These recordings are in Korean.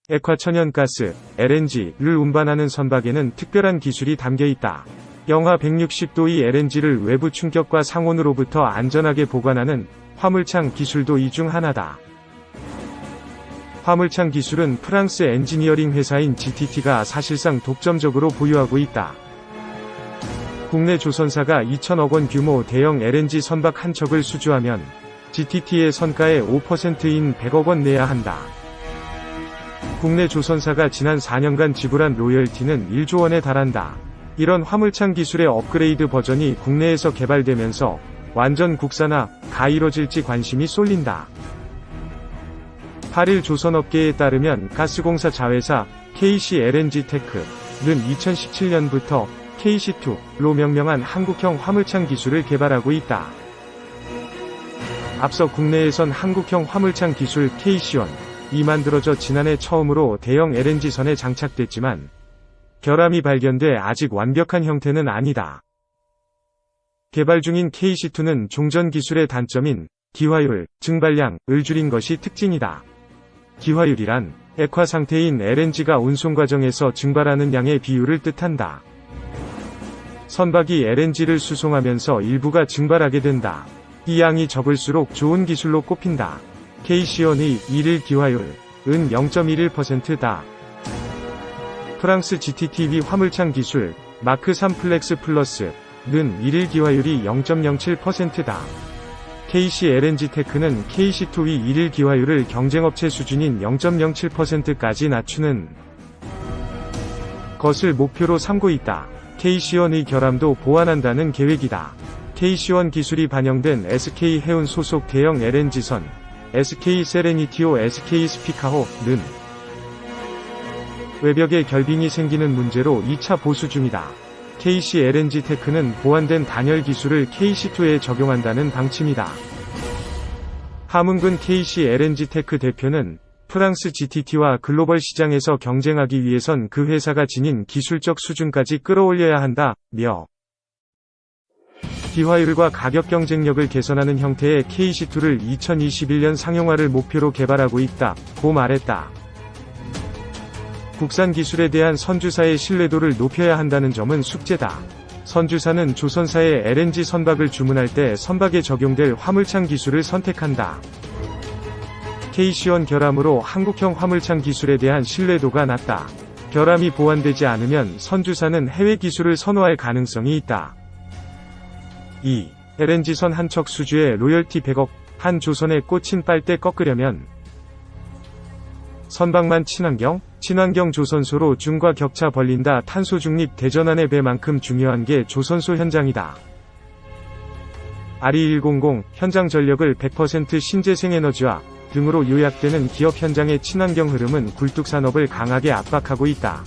액화천연가스, LNG를 운반하는 선박에는 특별한 기술이 담겨 있다. 영하 160도의 LNG를 외부 충격과 상온으로부터 안전하게 보관하는 화물창 기술도 이 중 하나다. 화물창 기술은 프랑스 엔지니어링 회사인 GTT가 사실상 독점적으로 보유하고 있다. 국내 조선사가 2천억 원 규모 대형 LNG 선박 한 척을 수주하면 GTT의 선가의 5%인 100억 원 내야 한다. 국내 조선사가 지난 4년간 지불한 로열티는 1조 원에 달한다. 이런 화물창 기술의 업그레이드 버전이 국내에서 개발되면서 완전 국산화가 이뤄질지 관심이 쏠린다. 8일 조선업계에 따르면 가스공사 자회사 KC LNG테크는 2017년부터 KC2로 명명한 한국형 화물창 기술을 개발하고 있다. 앞서 국내에선 한국형 화물창 기술 KC1이 만들어져 지난해 처음으로 대형 LNG선에 장착됐지만 결함이 발견돼 아직 완벽한 형태는 아니다. 개발 중인 KC2는 종전 기술의 단점인 기화율, 증발량을 줄인 것이 특징이다. 기화율이란 액화 상태인 LNG가 운송 과정에서 증발하는 양의 비율을 뜻한다. 선박이 LNG를 수송하면서 일부가 증발하게 된다. 이 양이 적을수록 좋은 기술로 꼽힌다. KC1의 일일 기화율은 0.11%다. 프랑스 GTTV 화물창 기술 마크 3 플렉스 플러스는 일일 기화율이 0.07%다. KC LNG테크는 KC2의 일일 기화율을 경쟁업체 수준인 0.07%까지 낮추는 것을 목표로 삼고 있다. KC1의 결함도 보완한다는 계획이다. KC1 기술이 반영된 SK 해운 소속 대형 LNG선 SK 세레니티호 SK 스피카호는 외벽에 결빙이 생기는 문제로 2차 보수 중이다. KC LNG테크는 보완된 단열 기술을 KC2에 적용한다는 방침이다. 하문근 KC LNG테크 대표는 프랑스 GTT와 글로벌 시장에서 경쟁하기 위해선 그 회사가 지닌 기술적 수준까지 끌어올려야 한다며 기화율과 가격 경쟁력을 개선하는 형태의 KC2를 2021년 상용화를 목표로 개발하고 있다고 말했다. 국산 기술에 대한 선주사의 신뢰도를 높여야 한다는 점은 숙제다. 선주사는 조선사의 LNG 선박을 주문할 때 선박에 적용될 화물창 기술을 선택한다. KC1 결함으로 한국형 화물창 기술에 대한 신뢰도가 낮다. 결함이 보완되지 않으면 선주사는 해외 기술을 선호할 가능성이 있다. 2. LNG선 한 척 수주에 로열티 100억. 한 조선에 꽂힌 빨대 꺾으려면 선박만 친환경 조선소로 중과 격차 벌린다. 탄소 중립 대전환의 배만큼 중요한 게 조선소 현장이다. RE100 현장 전력을 100% 신재생에너지화 등으로 요약되는 기업 현장의 친환경 흐름은 굴뚝산업을 강하게 압박하고 있다.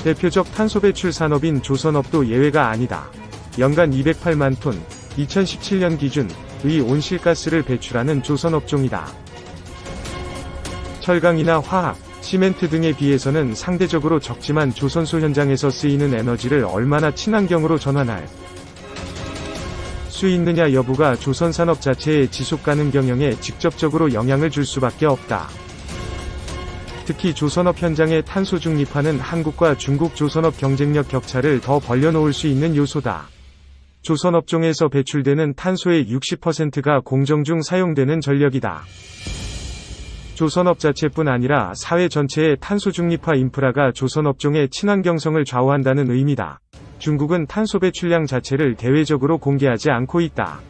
대표적 탄소 배출 산업인 조선업도 예외가 아니다. 연간 208만 톤, 2017년 기준의 온실가스를 배출하는 조선업종이다. 철강이나 화학, 시멘트 등에 비해서는 상대적으로 적지만 조선소 현장에서 쓰이는 에너지를 얼마나 친환경으로 전환할 수 있느냐 여부가 조선산업 자체의 지속가능 경영에 직접적으로 영향을 줄 수밖에 없다. 특히 조선업 현장의 탄소 중립화는 한국과 중국 조선업 경쟁력 격차를 더 벌려놓을 수 있는 요소다. 조선업종에서 배출되는 탄소의 60%가 공정 중 사용되는 전력이다. 조선업 자체뿐 아니라 사회 전체의 탄소 중립화 인프라가 조선업종의 친환경성을 좌우한다는 의미다. 중국은 탄소 배출량 자체를 대외적으로 공개하지 않고 있다.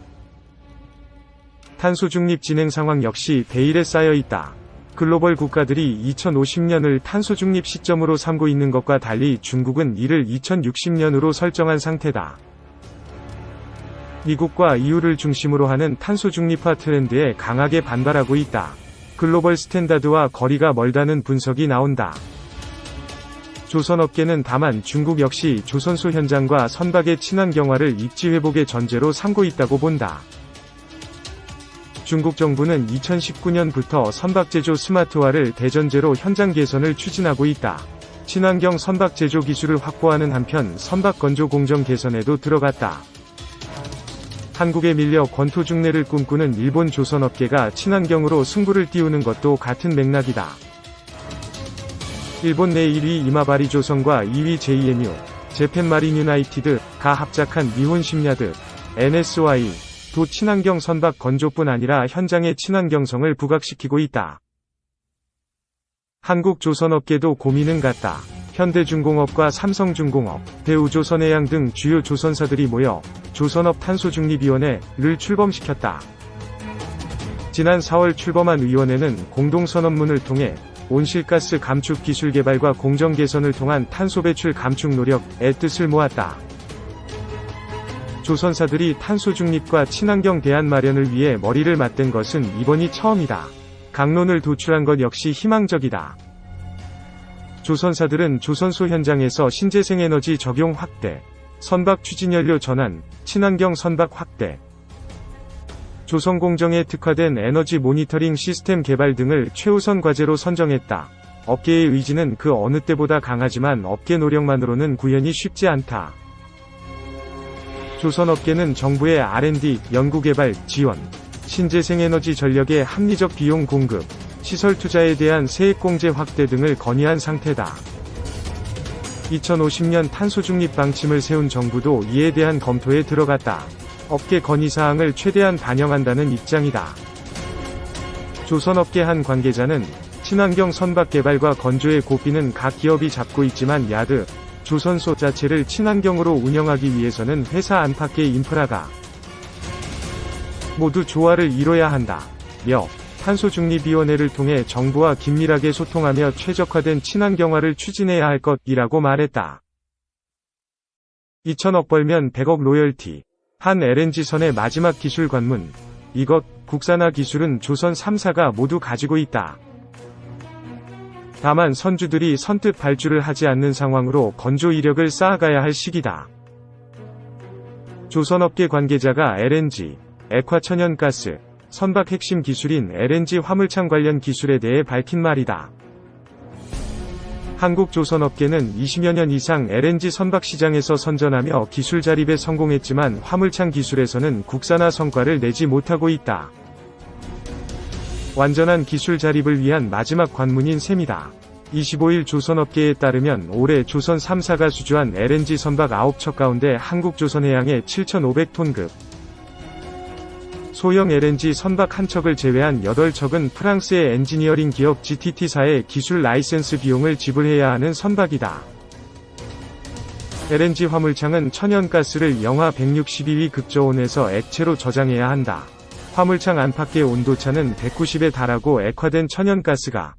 탄소 중립 진행 상황 역시 베일에 쌓여 있다. 글로벌 국가들이 2050년을 탄소 중립 시점으로 삼고 있는 것과 달리 중국은 이를 2060년으로 설정한 상태다. 미국과 EU를 중심으로 하는 탄소 중립화 트렌드에 강하게 반발하고 있다. 글로벌 스탠다드와 거리가 멀다는 분석이 나온다. 조선업계는 다만 중국 역시 조선소 현장과 선박의 친환경화를 입지회복의 전제로 삼고 있다고 본다. 중국 정부는 2019년부터 선박 제조 스마트화를 대전제로 현장 개선을 추진하고 있다. 친환경 선박 제조 기술을 확보하는 한편 선박 건조 공정 개선에도 들어갔다. 한국에 밀려 권토 중래를 꿈꾸는 일본 조선업계가 친환경으로 승부를 띄우는 것도 같은 맥락이다. 일본 내 1위 이마바리 조선과 2위 JMU, 재팬마린 유나이티드가 합작한 니혼 심야드, NSY, 도 친환경 선박 건조뿐 아니라 현장의 친환경성을 부각시키고 있다. 한국 조선업계도 고민은 같다. 현대중공업과 삼성중공업, 대우조선해양 등 주요 조선사들이 모여 조선업 탄소중립위원회를 출범시켰다. 지난 4월 출범한 위원회는 공동선언문을 통해 온실가스 감축 기술 개발과 공정 개선을 통한 탄소 배출 감축 노력의 뜻을 모았다. 조선사들이 탄소 중립과 친환경 대안 마련을 위해 머리를 맞댄 것은 이번이 처음이다. 강론을 도출한 것 역시 희망적이다. 조선사들은 조선소 현장에서 신재생 에너지 적용 확대, 선박 추진연료 전환, 친환경 선박 확대, 조선공정에 특화된 에너지 모니터링 시스템 개발 등을 최우선 과제로 선정했다. 업계의 의지는 그 어느 때보다 강하지만 업계 노력만으로는 구현이 쉽지 않다. 조선업계는 정부의 R&D, 연구개발, 지원, 신재생에너지 전력의 합리적 비용 공급, 시설 투자에 대한 세액공제 확대 등을 건의한 상태다. 2050년 탄소중립 방침을 세운 정부도 이에 대한 검토에 들어갔다. 업계 건의사항을 최대한 반영한다는 입장이다. 조선업계 한 관계자는 친환경 선박 개발과 건조의 고삐는 각 기업이 잡고 있지만 야드, 조선소 자체를 친환경으로 운영하기 위해서는 회사 안팎의 인프라가 모두 조화를 이뤄야 한다. 며 탄소중립위원회를 통해 정부와 긴밀하게 소통하며 최적화된 친환경화를 추진해야 할 것이라고 말했다. 2천억 벌면 100억 로열티. 한 LNG선의 마지막 기술 관문. 이것, 국산화 기술은 조선 3사가 모두 가지고 있다. 다만 선주들이 선뜻 발주를 하지 않는 상황으로 건조 이력을 쌓아가야 할 시기다. 조선업계 관계자가 LNG, 액화천연가스, 선박 핵심 기술인 LNG 화물창 관련 기술에 대해 밝힌 말이다. 한국 조선업계는 20여 년 이상 LNG 선박 시장에서 선전하며 기술 자립에 성공했지만 화물창 기술에서는 국산화 성과를 내지 못하고 있다. 완전한 기술 자립을 위한 마지막 관문인 셈이다. 25일 조선업계에 따르면 올해 조선 3사가 수주한 LNG 선박 9척 가운데 한국조선해양의 7,500톤급 소형 LNG 선박 1척을 제외한 8척은 프랑스의 엔지니어링 기업 GTT사의 기술 라이센스 비용을 지불해야 하는 선박이다. LNG 화물창은 천연가스를 영하 162위 극저온에서 액체로 저장해야 한다. 화물창 안팎의 온도차는 190에 달하고 액화된 천연가스가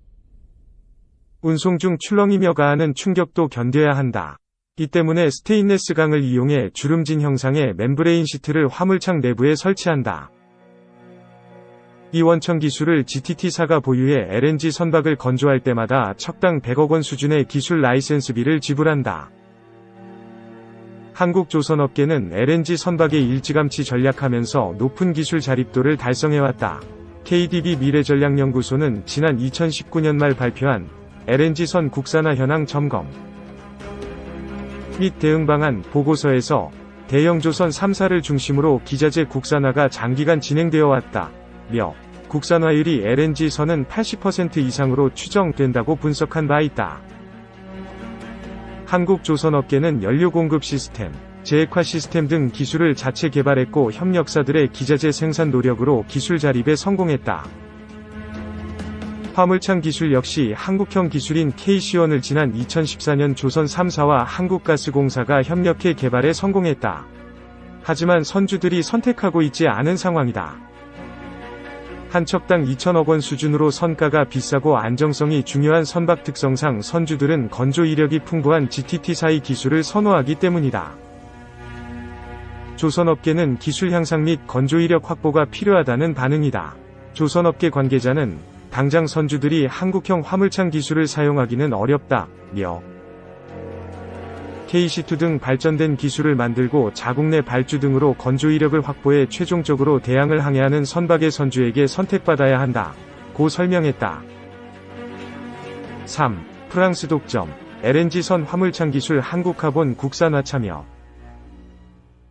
운송 중 출렁이며 가하는 충격도 견뎌야 한다. 이 때문에 스테인레스 강을 이용해 주름진 형상의 멤브레인 시트를 화물창 내부에 설치한다. 이 원천 기술을 GTT사가 보유해 LNG 선박을 건조할 때마다 척당 100억 원 수준의 기술 라이센스비를 지불한다. 한국 조선업계는 LNG 선박에 일찌감치 전략하면서 높은 기술 자립도를 달성해왔다. KDB 미래전략연구소는 지난 2019년 말 발표한 LNG선 국산화 현황 점검 및 대응 방안 보고서에서 대형 조선 3사를 중심으로 기자재 국산화가 장기간 진행되어 왔다. 며 국산화율이 LNG선은 80% 이상으로 추정된다고 분석한 바 있다. 한국 조선업계는 연료 공급 시스템, 재액화 시스템 등 기술을 자체 개발했고 협력사들의 기자재 생산 노력으로 기술 자립에 성공했다. 화물창 기술 역시 한국형 기술인 KC1을 지난 2014년 조선 3사와 한국가스공사가 협력해 개발에 성공했다. 하지만 선주들이 선택하고 있지 않은 상황이다. 한 척당 2천억 원 수준으로 선가가 비싸고 안정성이 중요한 선박 특성상 선주들은 건조 이력이 풍부한 GTT사의 기술을 선호하기 때문이다. 조선업계는 기술 향상 및 건조 이력 확보가 필요하다는 반응이다. 조선업계 관계자는 당장 선주들이 한국형 화물창 기술을 사용하기는 어렵다며 KC2 등 발전된 기술을 만들고 자국 내 발주 등으로 건조 이력을 확보해 최종적으로 대양을 항해하는 선박의 선주에게 선택받아야 한다. 고 설명했다. 3. 프랑스 독점. LNG선 화물창 기술 한국화본 국산화 참여.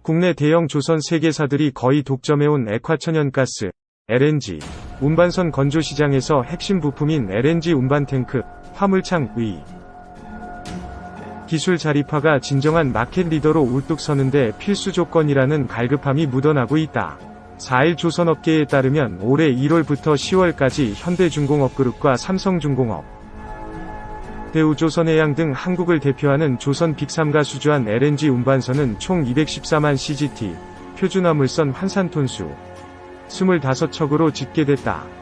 국내 대형 조선 세계사들이 거의 독점해온 액화천연가스, LNG, 운반선 건조 시장에서 핵심 부품인 LNG 운반 탱크, 화물창의 기술 자립화가 진정한 마켓 리더로 우뚝 서는데 필수 조건이라는 갈급함이 묻어나고 있다. 4일 조선업계에 따르면 올해 1월부터 10월까지 현대중공업그룹과 삼성중공업, 대우조선해양 등 한국을 대표하는 조선 빅3가 수주한 LNG 운반선은 총 214만 CGT, 표준화물선 환산톤수 25척으로 집계됐다.